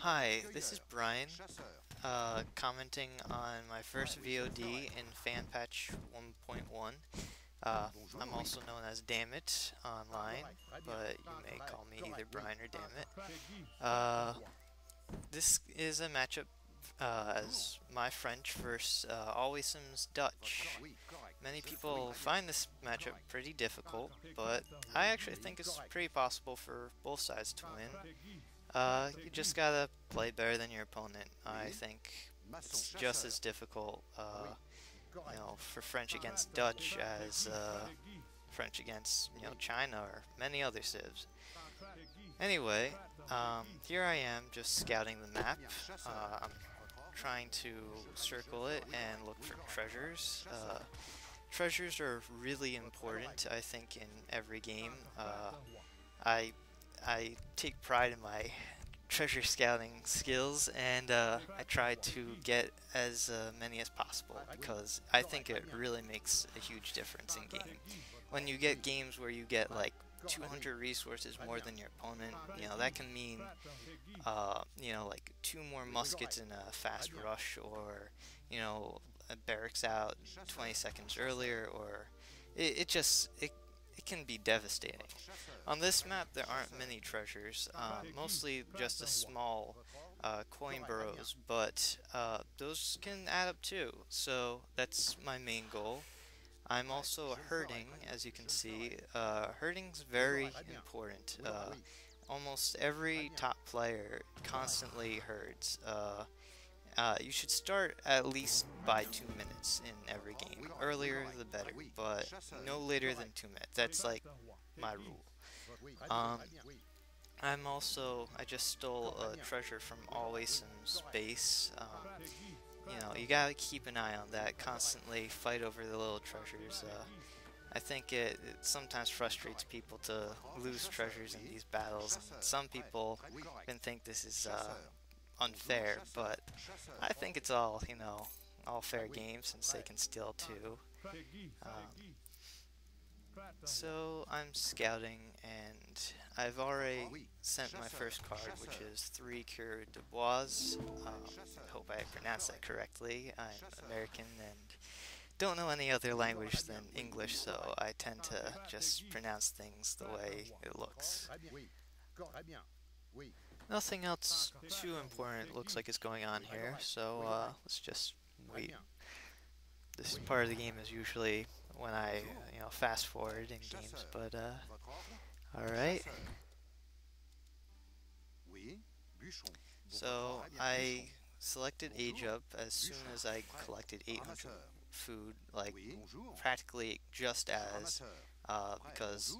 Hi, this is Brian, commenting on my first VOD in Fanpatch 1.1. Uh, I'm also known as DAMNIT online, but you may call me either Brian or Dammit. This is a matchup as my French versus Alwasim's Dutch. Many people find this matchup pretty difficult, but I actually think it's pretty possible for both sides to win. You just gotta play better than your opponent. I think it's just as difficult, for French against Dutch as French against, China or many other civs. Anyway, here I am just scouting the map. I'm trying to circle it and look for treasures. Treasures are really important, I think, in every game. I I take pride in my treasure scouting skills, and I try to get as many as possible because I think it really makes a huge difference in game. When you get games where you get like 200 resources more than your opponent, that can mean, like 2 more muskets in a fast rush, or, a barracks out 20 seconds earlier, or it can be devastating. On this map, there aren't many treasures, mostly just a small coin burrows, but those can add up too, so that's my main goal. I'm also herding, as you can see. Herding's very important. Almost every top player constantly herds. You should start at least by 2 minutes in every game. Earlier the better, but no later than 2 minutes. That's like my rule. Um, I just stole a treasure from Alwasim's base. You gotta keep an eye on that. Constantly fight over the little treasures. I think it sometimes frustrates people to lose treasures in these battles. And some people can think this is unfair, but I think it's all fair game since they can steal too. Um, so I'm scouting, and I've already sent my first card, which is 3 de Bois. I hope I pronounced that correctly. I'm American and don't know any other language than English, so I tend to just pronounce things the way it looks. Nothing else too important looks like is going on here, so let's just wait. This part of the game is usually when I, fast forward in games, but alright. So I selected age up as soon as I collected 800 food, like practically just as, because,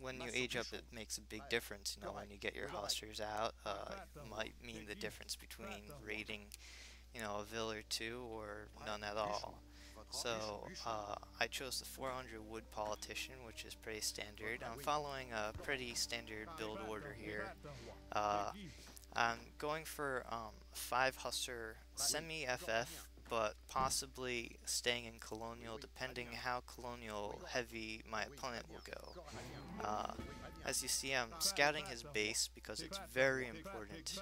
when you age up it makes a big difference, when you get your hussars out, it might mean the difference between raiding, a vill or two or none at all. So I chose the 400 wood politician, which is pretty standard. I'm following a pretty standard build order here. I'm going for 5 hussar semi-FF, but possibly staying in colonial depending how colonial heavy my opponent will go. As you see, I'm scouting his base because it's very important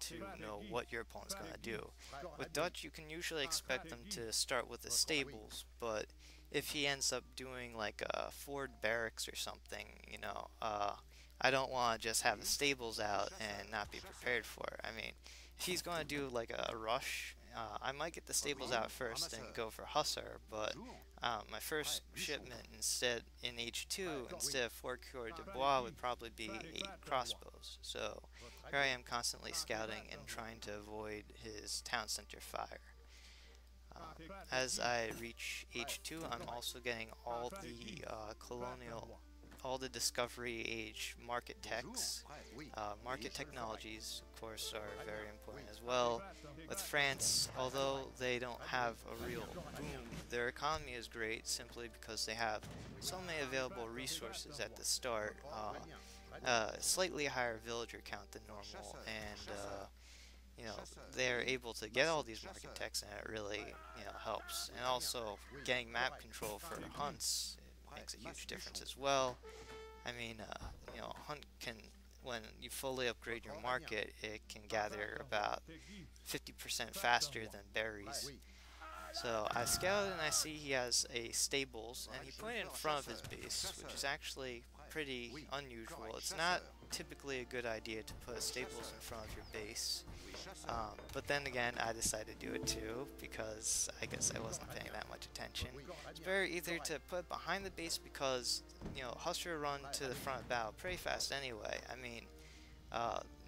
to know what your opponent's going to do. With Dutch, you can usually expect them to start with the stables, but if he ends up doing like a Ford barracks or something, I don't want to just have the stables out and not be prepared for it. I mean, if he's going to do like a rush, I might get the stables out first and go for Hussar, but my first shipment instead in H2, instead of 4 de Bois, would probably be 8 crossbows. So here I am constantly scouting and trying to avoid his town center fire. As I reach H2, I'm also getting all the all the Discovery Age market techs. Market technologies, of course, are very important as well. With France, although they don't have a real boom, their economy is great simply because they have so many available resources at the start. Slightly higher villager count than normal, and they're able to get all these market techs, and it really, helps. And also, getting map control for hunts makes a huge difference as well. I mean, hunt can when you fully upgrade your market, it can gather about 50% faster than berries. So I scouted and I see he has a stables, and he put it in front of his base, which is actually pretty unusual. It's not typically a good idea to put stables in front of your base. But then again, I decided to do it too, because I guess I wasn't paying that much attention. It's better either to put it behind the base because, Husker run to the front of battle pretty fast anyway. I mean,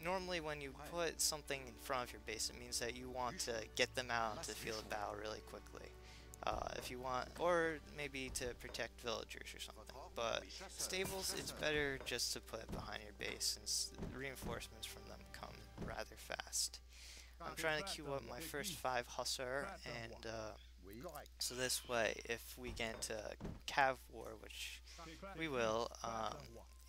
normally when you put something in front of your base, it means that you want to get them out onto the field of battle really quickly. If you want, or maybe to protect villagers or something. But stables, it's better just to put it behind your base, since the reinforcements from them come rather fast. I'm trying to queue up my first 5 Hussar, and so this way, if we get into Cav War, which we will,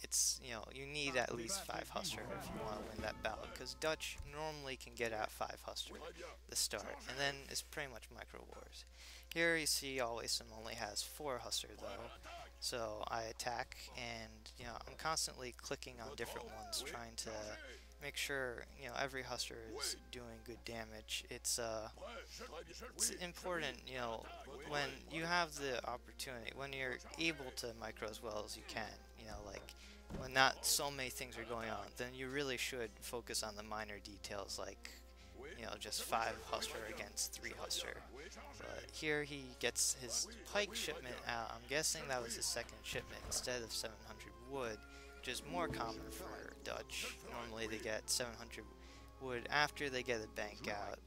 it's, you need at least 5 Hussar if you want to win that battle, because Dutch normally can get out 5 Hussar at the start, and then it's pretty much micro wars. Here you see Alwasim only has 4 Hussar though, so I attack, and I'm constantly clicking on different ones, trying to make sure every Hussar is doing good damage. It's important, when you have the opportunity, when you're able to micro as well as you can, like when not so many things are going on, then you really should focus on the minor details, like just 5 Hussar against 3 Hussar. But here he gets his pike shipment out. I'm guessing that was his second shipment instead of 700 wood, which is more common for Dutch. Normally they get 700 wood after they get a bank out,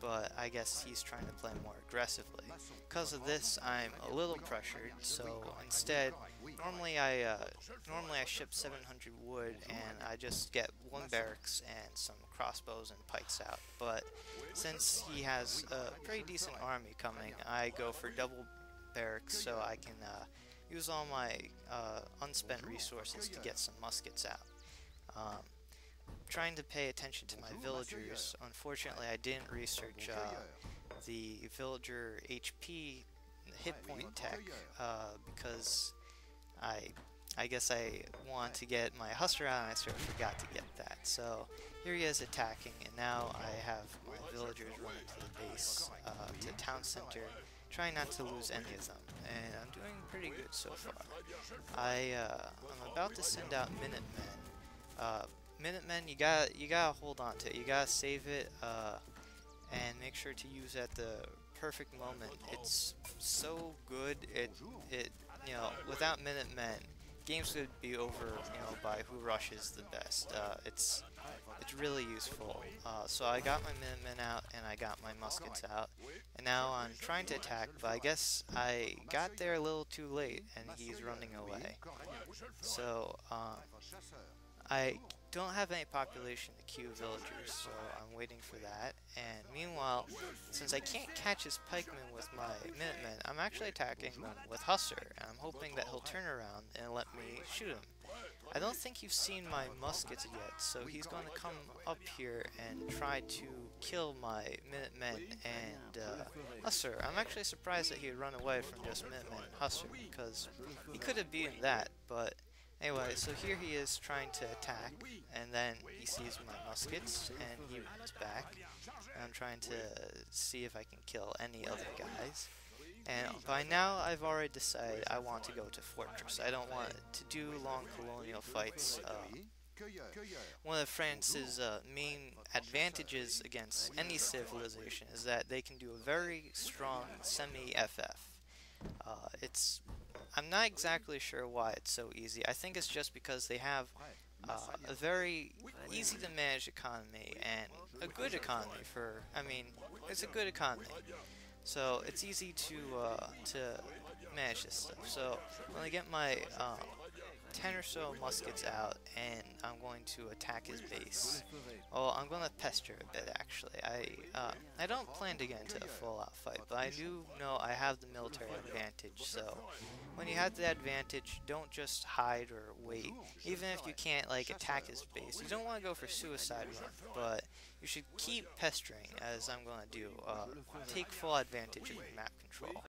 but I guess he's trying to play more aggressively. Because of this, I'm a little pressured, so instead, normally I ship 700 wood and I just get 1 barracks and some crossbows and pikes out. But since he has a pretty decent army coming, I go for double barracks so I can use all my unspent resources to get some muskets out. Trying to pay attention to my villagers. Unfortunately, I didn't research the villager HP hit point tech because I guess I want to get my Hussar out and I sort of forgot to get that. So here he is attacking, and now I have my villagers running to the base, to town center, trying not to lose any of them, and I'm doing pretty good so far. I'm about to send out Minutemen. Minutemen, you gotta hold on to it. You gotta save it, and make sure to use it at the perfect moment. It's so good. Without Minutemen, games would be over, by who rushes the best. It's really useful. So I got my Minutemen out and I got my muskets out, and now I'm trying to attack, but I guess I got there a little too late and he's running away. So I don't have any population to queue villagers, so I'm waiting for that. And meanwhile, since I can't catch his pikemen with my Minutemen, I'm actually attacking them with Hussar, and I'm hoping that he'll turn around and let me shoot him. I don't think you've seen my muskets yet, so he's going to come up here and try to kill my Minutemen and Hussar. I'm actually surprised that he would run away from just Minutemen and Hussar, because he could have beaten that, but anyway, so here he is trying to attack, and then he sees my muskets, and he runs back, and I'm trying to see if I can kill any other guys. And by now, I've already decided I want to go to Fortress. I don't want to do long colonial fights. One of France's main advantages against any civilization is that they can do a very strong semi-FF. I'm not exactly sure why it's so easy. I think it's just because they have a very easy to manage economy and a good economy it's a good economy. So it's easy to manage this stuff. So when I get my 10 or so muskets out, and I'm going to attack his base. Well, I'm going to pester a bit, actually. I don't plan to get into a full-out fight, but I do know I have the military advantage, so when you have the advantage, don't just hide or wait. Even if you can't, attack his base. You don't want to go for suicide run, but you should keep pestering, as I'm going to do. Take full advantage of the map control.